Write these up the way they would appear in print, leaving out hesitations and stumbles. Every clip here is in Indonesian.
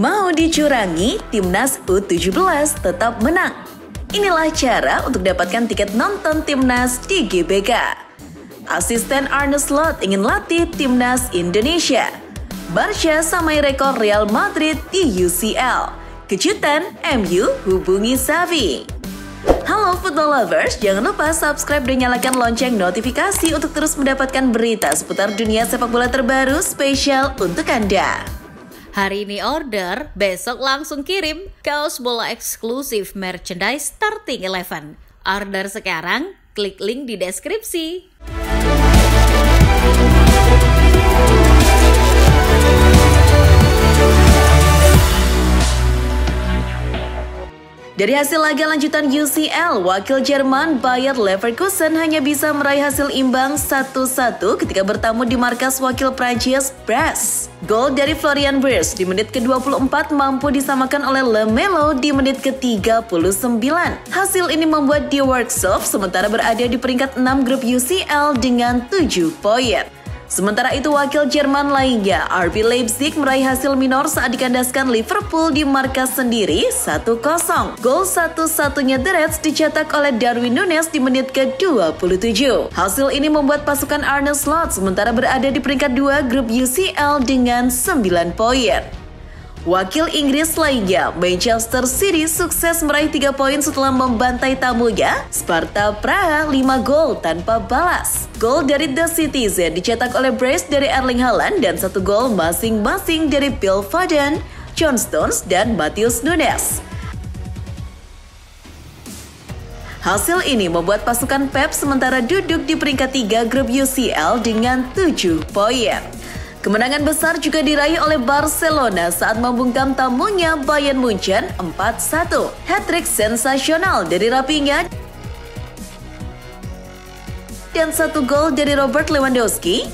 Mau dicurangi, Timnas U17 tetap menang. Inilah cara untuk dapatkan tiket nonton Timnas di GBK. Asisten Arne Slot ingin latih Timnas Indonesia. Barca samai rekor Real Madrid di UCL. Kejutan, MU hubungi Xavi. Halo football lovers, jangan lupa subscribe dan nyalakan lonceng notifikasi untuk terus mendapatkan berita seputar dunia sepak bola terbaru spesial untuk Anda. Hari ini order, besok langsung kirim kaos bola eksklusif merchandise Starting 11. Order sekarang, klik link di deskripsi. Dari hasil laga lanjutan UCL, wakil Jerman Bayer Leverkusen hanya bisa meraih hasil imbang 1-1 ketika bertamu di markas wakil Prancis Brest. Gol dari Florian Wirtz di menit ke-24 mampu disamakan oleh Lamela di menit ke-39. Hasil ini membuat Die Workshop sementara berada di peringkat 6 grup UCL dengan 7 poin. Sementara itu wakil Jerman lainnya, RB Leipzig meraih hasil minor saat dikandaskan Liverpool di markas sendiri 1-0. Gol satu-satunya The Reds dicetak oleh Darwin Núñez di menit ke-27. Hasil ini membuat pasukan Arne Slot sementara berada di peringkat 2 grup UCL dengan 9 poin. Wakil Inggris lainnya, Manchester City sukses meraih 3 poin setelah membantai tamunya Sparta Praha 5 gol tanpa balas. Gol dari The Citizen dicetak oleh Brace dari Erling Haaland dan 1 gol masing-masing dari Phil Foden, John Stones, dan Matheus Nunes. Hasil ini membuat pasukan Pep sementara duduk di peringkat 3 grup UCL dengan 7 poin. Kemenangan besar juga diraih oleh Barcelona saat membungkam tamunya Bayern Munchen 4-1. Hat-trick sensasional dari Rafinha dan 1 gol dari Robert Lewandowski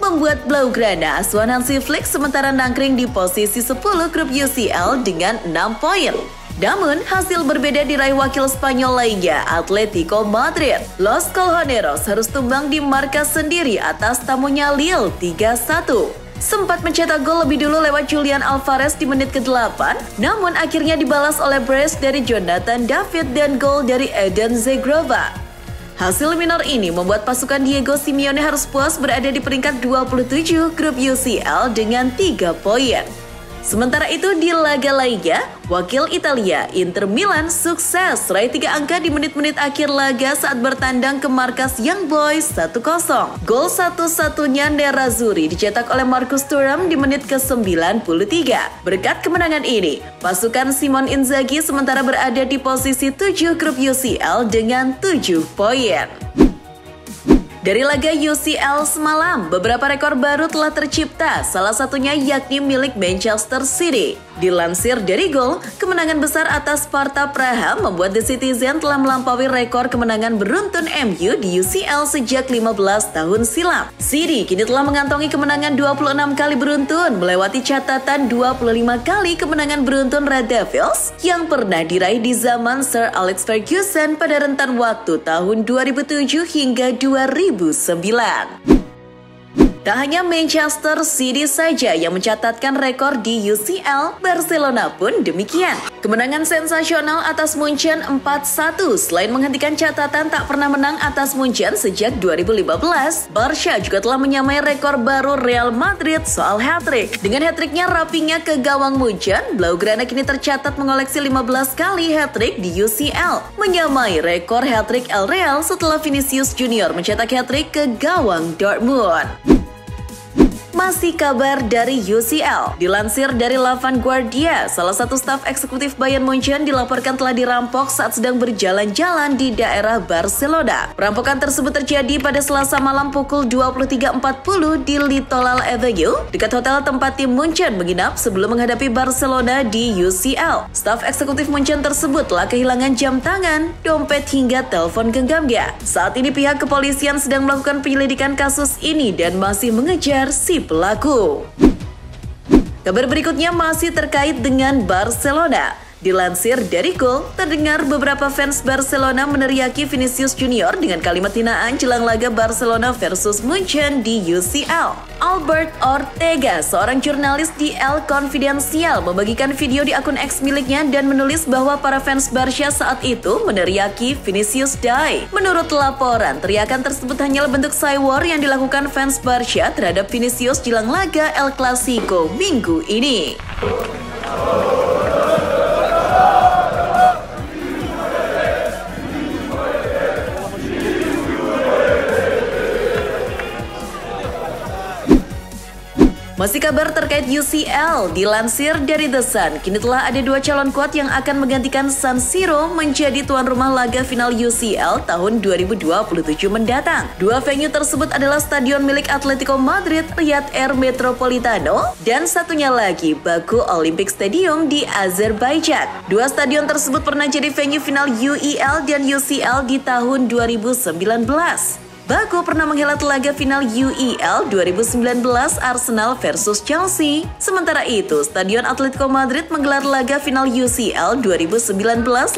membuat Blaugrana asuhan Hansi Flick sementara nangkring di posisi 10 grup UCL dengan 6 poin. Namun, hasil berbeda diraih wakil Spanyol lainnya, Atletico Madrid. Los Colchoneros harus tumbang di markas sendiri atas tamunya Lille 3-1. Sempat mencetak gol lebih dulu lewat Julian Alvarez di menit ke-8, namun akhirnya dibalas oleh brace dari Jonathan David dan gol dari Eden Zegrova. Hasil minor ini membuat pasukan Diego Simeone harus puas berada di peringkat 27 grup UCL dengan 3 poin. Sementara itu di laga lainnya, wakil Italia Inter Milan sukses raih 3 angka di menit-menit akhir laga saat bertandang ke markas Young Boys 1-0. Gol satu-satunya Nerazzurri dicetak oleh Marcus Thuram di menit ke-93. Berkat kemenangan ini, pasukan Simon Inzaghi sementara berada di posisi 7 grup UCL dengan 7 poin. Dari laga UCL semalam, beberapa rekor baru telah tercipta, salah satunya yakni milik Manchester City. Dilansir dari Gol, kemenangan besar atas Sparta Praha membuat The Citizen telah melampaui rekor kemenangan beruntun MU di UCL sejak 15 tahun silam. City kini telah mengantongi kemenangan 26 kali beruntun, melewati catatan 25 kali kemenangan beruntun Red Devils yang pernah diraih di zaman Sir Alex Ferguson pada rentan waktu tahun 2007 hingga 2009. Tak hanya Manchester City saja yang mencatatkan rekor di UCL, Barcelona pun demikian. Kemenangan sensasional atas Munchen 4-1 selain menghentikan catatan tak pernah menang atas Munchen sejak 2015, Barca juga telah menyamai rekor baru Real Madrid soal hat-trick. Dengan hat-tricknya Rafinha ke gawang Munchen, Blaugrana kini tercatat mengoleksi 15 kali hat-trick di UCL, menyamai rekor hat-trick El Real setelah Vinicius Junior mencetak hat-trick ke gawang Dortmund. Masih kabar dari UCL. Dilansir dari La Vanguardia, salah satu staf eksekutif Bayern Munchen dilaporkan telah dirampok saat sedang berjalan-jalan di daerah Barcelona. Perampokan tersebut terjadi pada Selasa malam pukul 23.40 di Littoral Avenue, dekat hotel tempat tim Munchen menginap sebelum menghadapi Barcelona di UCL. Staf eksekutif Munchen tersebut telah kehilangan jam tangan, dompet hingga telepon genggamnya. Saat ini pihak kepolisian sedang melakukan penyelidikan kasus ini dan masih mengejar si pelaku. Kabar berikutnya masih terkait dengan Barcelona. Dilansir dari Goal, terdengar beberapa fans Barcelona meneriaki Vinicius Junior dengan kalimat hinaan jelang laga Barcelona versus Munchen di UCL. Albert Ortega, seorang jurnalis di El Confidencial, membagikan video di akun X miliknya dan menulis bahwa para fans Barca saat itu meneriaki Vinicius die. Menurut laporan, teriakan tersebut hanyalah bentuk cywar yang dilakukan fans Barca terhadap Vinicius jelang laga El Clasico minggu ini. Masih kabar terkait UCL, dilansir dari The Sun, kini telah ada 2 calon kuat yang akan menggantikan San Siro menjadi tuan rumah laga final UCL tahun 2027 mendatang. 2 venue tersebut adalah stadion milik Atletico Madrid, Riyad Air Metropolitano, dan satunya lagi Baku Olympic Stadium di Azerbaijan. 2 stadion tersebut pernah jadi venue final UEL dan UCL di tahun 2019. Baku pernah menghelat laga final UEL 2019 Arsenal versus Chelsea. Sementara itu, Stadion Atletico Madrid menggelar laga final UCL 2019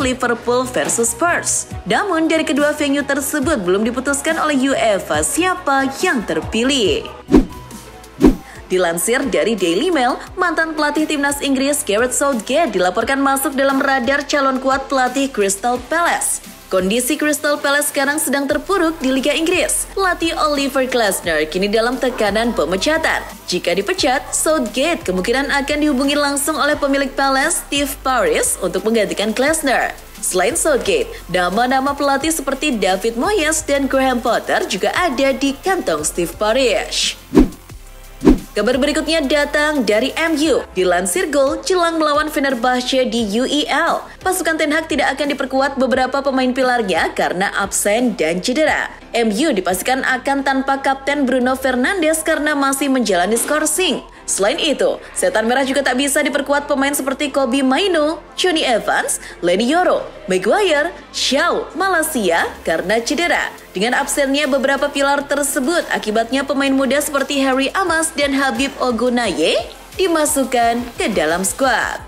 Liverpool versus Spurs. Namun, dari kedua venue tersebut belum diputuskan oleh UEFA siapa yang terpilih. Dilansir dari Daily Mail, mantan pelatih timnas Inggris Gareth Southgate dilaporkan masuk dalam radar calon kuat pelatih Crystal Palace. Kondisi Crystal Palace sekarang sedang terpuruk di Liga Inggris. Pelatih Oliver Glasner kini dalam tekanan pemecatan. Jika dipecat, Southgate kemungkinan akan dihubungi langsung oleh pemilik Palace, Steve Parish, untuk menggantikan Glasner. Selain Southgate, nama-nama pelatih seperti David Moyes dan Graham Potter juga ada di kantong Steve Parish. Kabar berikutnya datang dari MU. Dilansir Goal, jelang melawan Fenerbahce di UEL, pasukan Ten Hag tidak akan diperkuat beberapa pemain pilarnya karena absen dan cedera. MU dipastikan akan tanpa kapten Bruno Fernandes karena masih menjalani skorsing. Selain itu, Setan Merah juga tak bisa diperkuat pemain seperti Kobbie Mainoo, Jonny Evans, Leny Yoro, Maguire, Shaw, Malaysia karena cedera. Dengan absennya beberapa pilar tersebut, akibatnya pemain muda seperti Harry Amas dan Habib Ogunaye dimasukkan ke dalam skuad.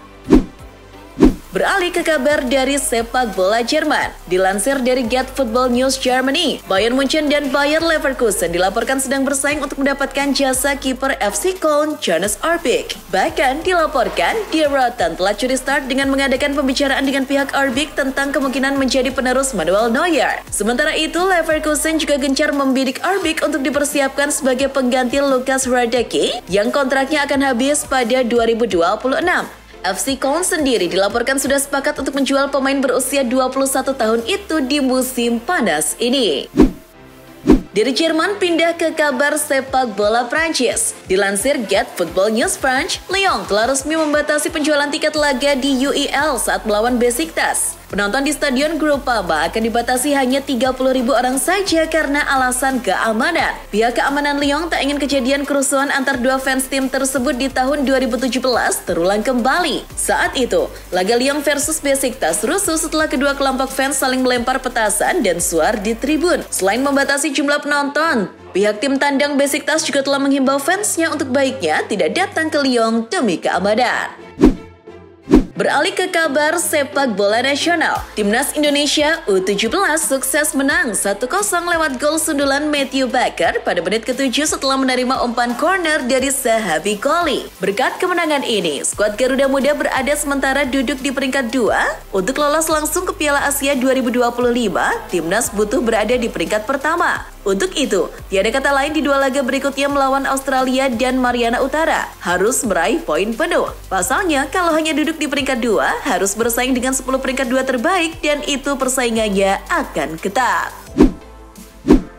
Beralih ke kabar dari sepak bola Jerman. Dilansir dari Get Football News Germany, Bayern Munchen dan Bayer Leverkusen dilaporkan sedang bersaing untuk mendapatkan jasa kiper FC Köln, Jonas Arbik. Bahkan dilaporkan, Die Roten telah curi start dengan mengadakan pembicaraan dengan pihak Arbik tentang kemungkinan menjadi penerus Manuel Neuer. Sementara itu, Leverkusen juga gencar membidik Arbik untuk dipersiapkan sebagai pengganti Lukas Hradecky yang kontraknya akan habis pada 2026. FC Köln sendiri dilaporkan sudah sepakat untuk menjual pemain berusia 21 tahun itu di musim panas ini. Dari Jerman pindah ke kabar sepak bola Prancis. Dilansir Get Football News France, Lyon telah resmi membatasi penjualan tiket laga di UEL saat melawan Besiktas. Penonton di Stadion Groupama akan dibatasi hanya 30.000 orang saja karena alasan keamanan. Pihak keamanan Lyon tak ingin kejadian kerusuhan antar dua fans tim tersebut di tahun 2017 terulang kembali. Saat itu, laga Lyon versus Besiktas rusuh setelah kedua kelompok fans saling melempar petasan dan suar di tribun. Selain membatasi jumlah penonton, pihak tim tandang Besiktas juga telah menghimbau fansnya untuk baiknya tidak datang ke Lyon demi keamanan. Beralih ke kabar sepak bola nasional, Timnas Indonesia U17 sukses menang 1-0 lewat gol sundulan Matthew Bakker pada menit ke-7 setelah menerima umpan corner dari Sahabi Goli. Berkat kemenangan ini, skuad Garuda Muda berada sementara duduk di peringkat 2. Untuk lolos langsung ke Piala Asia 2025, Timnas butuh berada di peringkat pertama. Untuk itu, tiada kata lain di dua laga berikutnya melawan Australia dan Mariana Utara harus meraih poin penuh. Pasalnya, kalau hanya duduk di peringkat 2, harus bersaing dengan 10 peringkat 2 terbaik dan itu persaingannya akan ketat.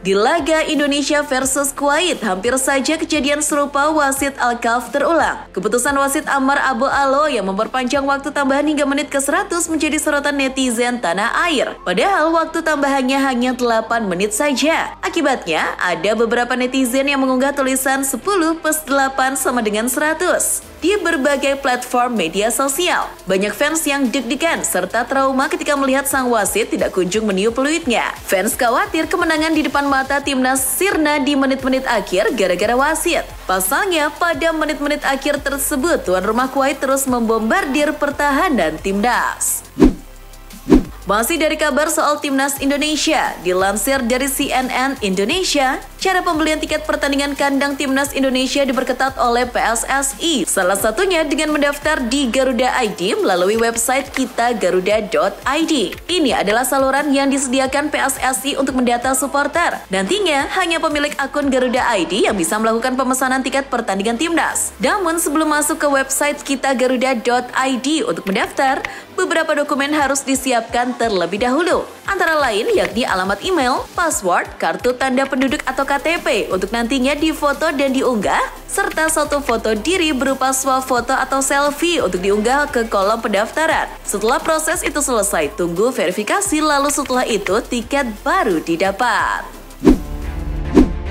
Di laga Indonesia versus Kuwait, hampir saja kejadian serupa wasit Al-Khaf terulang. Keputusan wasit Ammar Abu Alo yang memperpanjang waktu tambahan hingga menit ke-100 menjadi sorotan netizen tanah air. Padahal waktu tambahannya hanya 8 menit saja. Akibatnya, ada beberapa netizen yang mengunggah tulisan 10 + 8 sama dengan 100. di berbagai platform media sosial. Banyak fans yang deg-degan serta trauma ketika melihat sang wasit tidak kunjung meniup peluitnya. Fans khawatir kemenangan di depan mata timnas sirna di menit-menit akhir gara-gara wasit. Pasalnya, pada menit-menit akhir tersebut, tuan rumah Kuwait terus membombardir pertahanan timnas. Masih dari kabar soal timnas Indonesia, dilansir dari CNN Indonesia, cara pembelian tiket pertandingan kandang timnas Indonesia diperketat oleh PSSI. Salah satunya dengan mendaftar di Garuda ID melalui website kitagaruda.id. Ini adalah saluran yang disediakan PSSI untuk mendata supporter. Nantinya, hanya pemilik akun Garuda ID yang bisa melakukan pemesanan tiket pertandingan timnas. Namun, sebelum masuk ke website kitagaruda.id untuk mendaftar, beberapa dokumen harus disiapkan terlebih dahulu, antara lain yakni alamat email, password, kartu tanda penduduk atau KTP untuk nantinya difoto dan diunggah, serta satu foto diri berupa swafoto atau selfie untuk diunggah ke kolom pendaftaran. Setelah proses itu selesai, tunggu verifikasi, lalu setelah itu tiket baru didapat.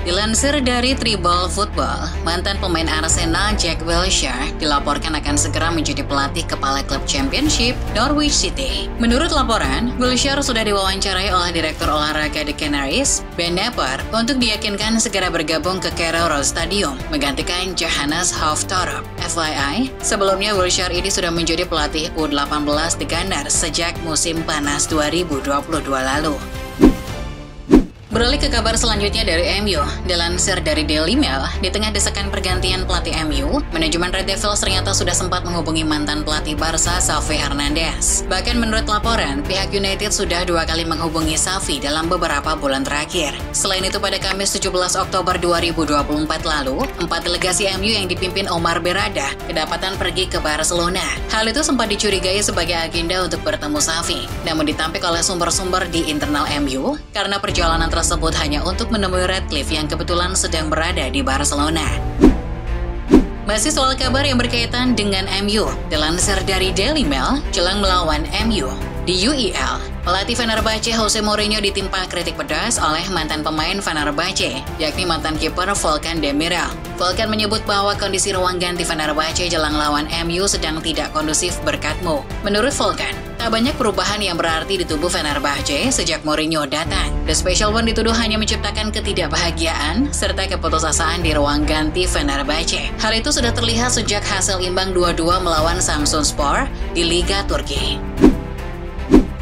Dilansir dari Tribal Football, mantan pemain Arsenal Jack Wilshere dilaporkan akan segera menjadi pelatih kepala klub Championship Norwich City. Menurut laporan, Wilshere sudah diwawancarai oleh Direktur Olahraga The Canaries, Ben Napper, untuk diyakinkan segera bergabung ke Carrow Road Stadium, menggantikan Johannes Hoftorp. FYI, sebelumnya Wilshere ini sudah menjadi pelatih U18 The Gunners sejak musim panas 2022 lalu. Beralih ke kabar selanjutnya dari MU, dilansir dari Daily Mail, di tengah desakan pergantian pelatih MU, manajemen Red Devils ternyata sudah sempat menghubungi mantan pelatih Barca, Xavi Hernandez. Bahkan menurut laporan, pihak United sudah 2 kali menghubungi Xavi dalam beberapa bulan terakhir. Selain itu, pada Kamis 17 Oktober 2024 lalu, 4 delegasi MU yang dipimpin Omar Berrada kedapatan pergi ke Barcelona. Hal itu sempat dicurigai sebagai agenda untuk bertemu Xavi, namun ditampik oleh sumber-sumber di internal MU karena perjalanan tersebut hanya untuk menemui Radcliffe yang kebetulan sedang berada di Barcelona. Masih soal kabar yang berkaitan dengan MU, dilansir dari Daily Mail, jelang melawan MU di UEL, pelatih Fenerbahce Jose Mourinho ditimpa kritik pedas oleh mantan pemain Fenerbahce, yakni mantan kiper Volkan Demirel. Volkan menyebut bahwa kondisi ruang ganti Fenerbahce jelang lawan MU sedang tidak kondusif berkat Mo. Menurut Volkan, tak banyak perubahan yang berarti di tubuh Fenerbahce sejak Mourinho datang. The Special One dituduh hanya menciptakan ketidakbahagiaan serta keputusasaan di ruang ganti Fenerbahce. Hal itu sudah terlihat sejak hasil imbang 2-2 melawan Samsunspor di Liga Turki.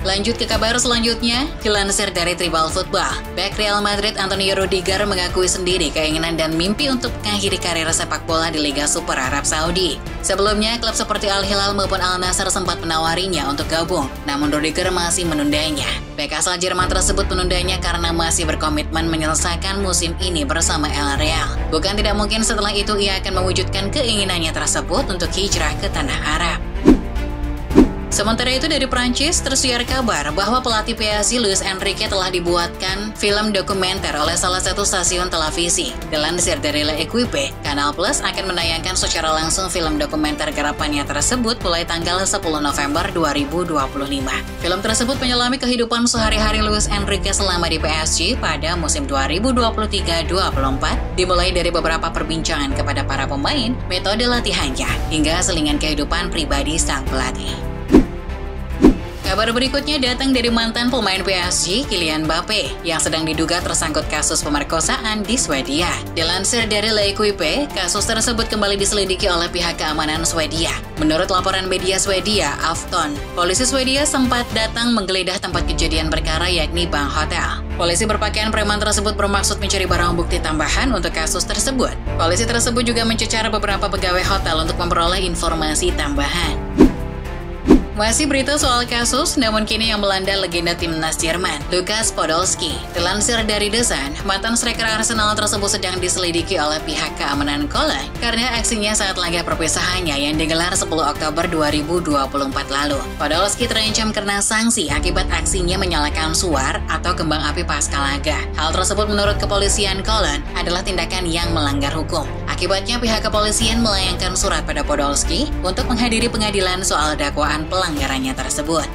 Lanjut ke kabar selanjutnya, dilansir dari Tribal Football, bek Real Madrid Antonio Rudiger mengakui sendiri keinginan dan mimpi untuk mengakhiri karir sepak bola di Liga Super Arab Saudi. Sebelumnya, klub seperti Al Hilal maupun Al Nassr sempat menawarinya untuk gabung, namun Rudiger masih menundanya. Bek asal Jerman tersebut menundanya karena masih berkomitmen menyelesaikan musim ini bersama El Real. Bukan tidak mungkin setelah itu ia akan mewujudkan keinginannya tersebut untuk hijrah ke tanah Arab. Sementara itu dari Prancis tersiar kabar bahwa pelatih PSG Luis Enrique telah dibuatkan film dokumenter oleh salah satu stasiun televisi. Dilansir dari L'Equipe, Canal Plus akan menayangkan secara langsung film dokumenter garapannya tersebut mulai tanggal 10 November 2025. Film tersebut menyelami kehidupan sehari-hari Luis Enrique selama di PSG pada musim 2023-24, dimulai dari beberapa perbincangan kepada para pemain, metode latihannya, hingga selingan kehidupan pribadi sang pelatih. Kabar berikutnya datang dari mantan pemain PSG, Kylian Mbappe, yang sedang diduga tersangkut kasus pemerkosaan di Swedia. Dilansir dari L'Equipe, kasus tersebut kembali diselidiki oleh pihak keamanan Swedia. Menurut laporan media Swedia, Afton, polisi Swedia sempat datang menggeledah tempat kejadian perkara yakni bank hotel. Polisi berpakaian preman tersebut bermaksud mencari barang bukti tambahan untuk kasus tersebut. Polisi tersebut juga mencecar beberapa pegawai hotel untuk memperoleh informasi tambahan. Masih berita soal kasus, namun kini yang melanda legenda timnas Jerman, Lukas Podolski. Dilansir dari The Sun, mantan striker Arsenal tersebut sedang diselidiki oleh pihak keamanan Cologne karena aksinya saat laga perpisahannya yang digelar 10 Oktober 2024 lalu. Podolski terancam kena sanksi akibat aksinya menyalakan suar atau kembang api pasca laga. Hal tersebut menurut kepolisian Cologne adalah tindakan yang melanggar hukum. Akibatnya pihak kepolisian melayangkan surat pada Podolski untuk menghadiri pengadilan soal dakwaan pelanggarannya tersebut.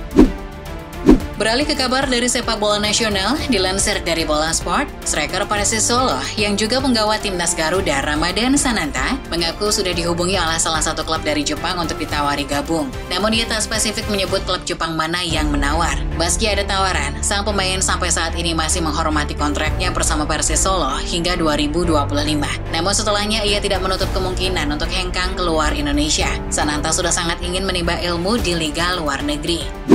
Beralih ke kabar dari sepak bola nasional, dilansir dari Bola Sport, striker Persis Solo yang juga penggawa timnas Garuda Ramadan Sananta mengaku sudah dihubungi oleh salah satu klub dari Jepang untuk ditawari gabung. Namun dia tak spesifik menyebut klub Jepang mana yang menawar. Meski ada tawaran, sang pemain sampai saat ini masih menghormati kontraknya bersama Persis Solo hingga 2025. Namun setelahnya ia tidak menutup kemungkinan untuk hengkang keluar Indonesia. Sananta sudah sangat ingin menimba ilmu di liga luar negeri.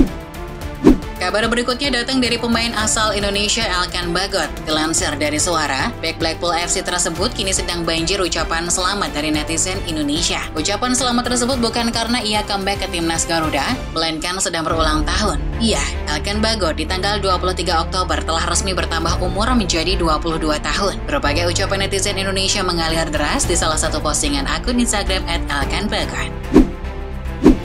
Kabar berikutnya datang dari pemain asal Indonesia Elkan Bagot. Dilansir dari Suara, bek Blackpool FC tersebut kini sedang banjir ucapan selamat dari netizen Indonesia. Ucapan selamat tersebut bukan karena ia comeback ke timnas Garuda, melainkan sedang berulang tahun. Iya, Elkan Bagot di tanggal 23 Oktober telah resmi bertambah umur menjadi 22 tahun. Berbagai ucapan netizen Indonesia mengalir deras di salah satu postingan akun Instagram @elkanbagot.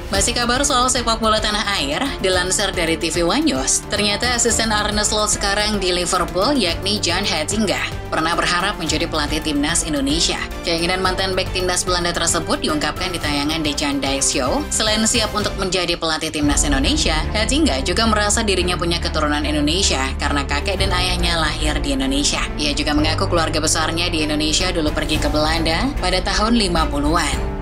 Masih kabar soal sepak bola tanah air, dilansir dari TV One News, ternyata asisten Arne Slot sekarang di Liverpool yakni Jan Heitinga pernah berharap menjadi pelatih timnas Indonesia. Keinginan mantan bek timnas Belanda tersebut diungkapkan di tayangan The Jan Dijks Show. Selain siap untuk menjadi pelatih timnas Indonesia, Heitinga juga merasa dirinya punya keturunan Indonesia karena kakek dan ayahnya lahir di Indonesia. Ia juga mengaku keluarga besarnya di Indonesia dulu pergi ke Belanda pada tahun 50-an.